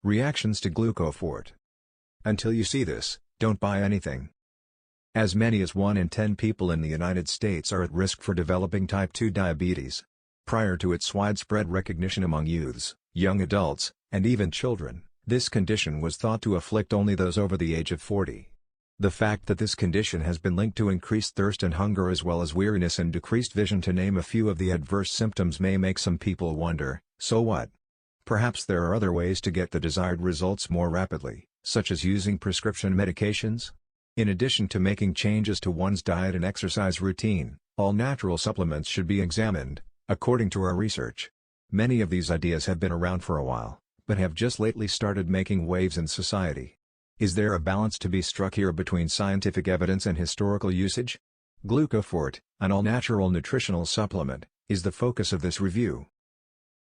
Reactions to Glucofort. Until you see this, don't buy anything. As many as 1 in 10 people in the United States are at risk for developing type 2 diabetes. Prior to its widespread recognition among youths, young adults, and even children, this condition was thought to afflict only those over the age of 40. The fact that this condition has been linked to increased thirst and hunger as well as weariness and decreased vision, to name a few of the adverse symptoms, may make some people wonder, so what? Perhaps there are other ways to get the desired results more rapidly, such as using prescription medications? In addition to making changes to one's diet and exercise routine, all natural supplements should be examined, according to our research. Many of these ideas have been around for a while, but have just lately started making waves in society. Is there a balance to be struck here between scientific evidence and historical usage? Glucofort, an all-natural nutritional supplement, is the focus of this review.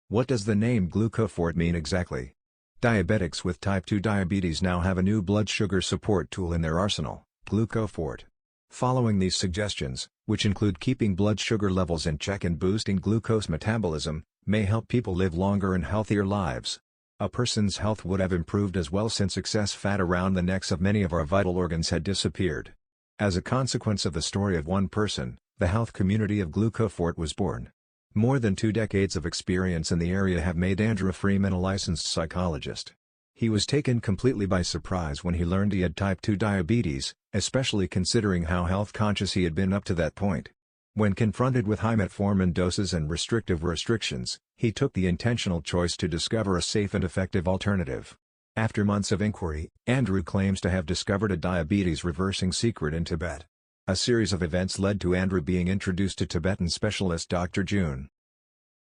What does the name Glucofort mean exactly? Diabetics with type 2 diabetes now have a new blood sugar support tool in their arsenal, Glucofort. Following these suggestions, which include keeping blood sugar levels in check and boosting glucose metabolism, may help people live longer and healthier lives. A person's health would have improved as well since excess fat around the necks of many of our vital organs had disappeared. As a consequence of the story of one person, the health community of Glucofort was born. More than 2 decades of experience in the area have made Andrew Freeman a licensed psychologist. He was taken completely by surprise when he learned he had type 2 diabetes, especially considering how health-conscious he had been up to that point. When confronted with high metformin doses and restrictive restrictions, he took the intentional choice to discover a safe and effective alternative. After months of inquiry, Andrew claims to have discovered a diabetes-reversing secret in Tibet. A series of events led to Andrew being introduced to Tibetan specialist Dr. June.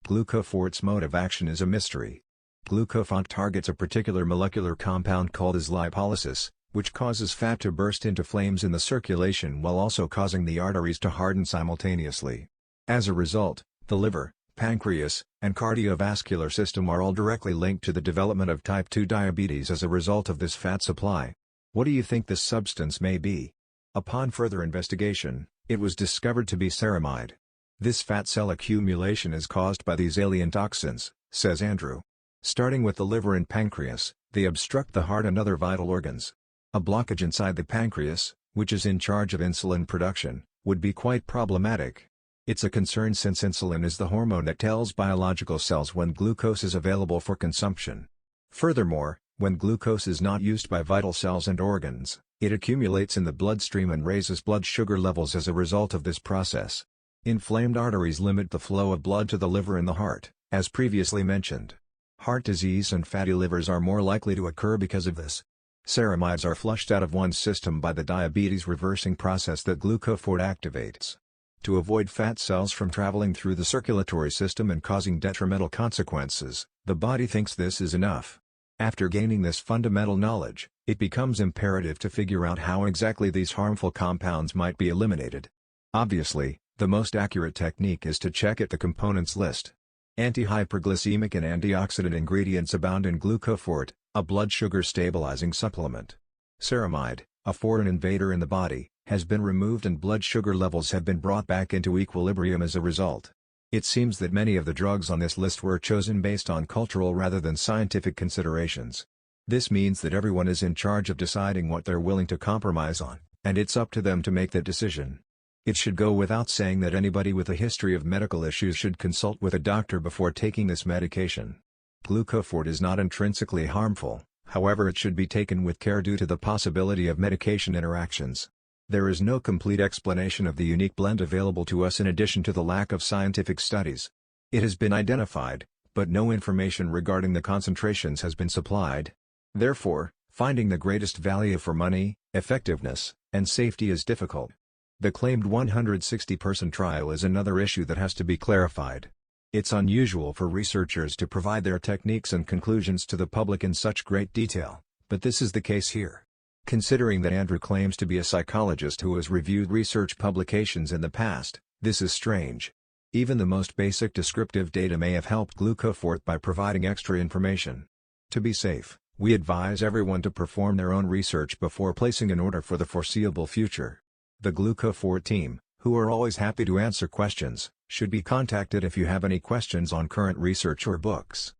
Glucofort's mode of action is a mystery. Glucofort targets a particular molecular compound called as lipolysis, which causes fat to burst into flames in the circulation while also causing the arteries to harden simultaneously. As a result, the liver, pancreas, and cardiovascular system are all directly linked to the development of type 2 diabetes as a result of this fat supply. What do you think this substance may be? Upon further investigation, it was discovered to be ceramide. This fat cell accumulation is caused by these alien toxins, says Andrew. Starting with the liver and pancreas, they obstruct the heart and other vital organs. A blockage inside the pancreas, which is in charge of insulin production, would be quite problematic. It's a concern since insulin is the hormone that tells biological cells when glucose is available for consumption. Furthermore, when glucose is not used by vital cells and organs, it accumulates in the bloodstream and raises blood sugar levels as a result of this process. Inflamed arteries limit the flow of blood to the liver and the heart, as previously mentioned. Heart disease and fatty livers are more likely to occur because of this. Ceramides are flushed out of one's system by the diabetes-reversing process that Glucofort activates. To avoid fat cells from traveling through the circulatory system and causing detrimental consequences, the body thinks this is enough. After gaining this fundamental knowledge, it becomes imperative to figure out how exactly these harmful compounds might be eliminated. Obviously, the most accurate technique is to check at the components list. Anti-hyperglycemic and antioxidant ingredients abound in Glucofort, a blood sugar stabilizing supplement. Ceramide, a foreign invader in the body, has been removed and blood sugar levels have been brought back into equilibrium as a result. It seems that many of the drugs on this list were chosen based on cultural rather than scientific considerations. This means that everyone is in charge of deciding what they're willing to compromise on, and it's up to them to make that decision. It should go without saying that anybody with a history of medical issues should consult with a doctor before taking this medication. Glucofort is not intrinsically harmful, however it should be taken with care due to the possibility of medication interactions. There is no complete explanation of the unique blend available to us in addition to the lack of scientific studies. It has been identified, but no information regarding the concentrations has been supplied. Therefore, finding the greatest value for money, effectiveness, and safety is difficult. The claimed 160-person trial is another issue that has to be clarified. It's unusual for researchers to provide their techniques and conclusions to the public in such great detail, but this is the case here. Considering that Andrew claims to be a psychologist who has reviewed research publications in the past, this is strange. Even the most basic descriptive data may have helped Glucofort by providing extra information. To be safe, we advise everyone to perform their own research before placing an order for the foreseeable future. The Glucofort team, who are always happy to answer questions, should be contacted if you have any questions on current research or books.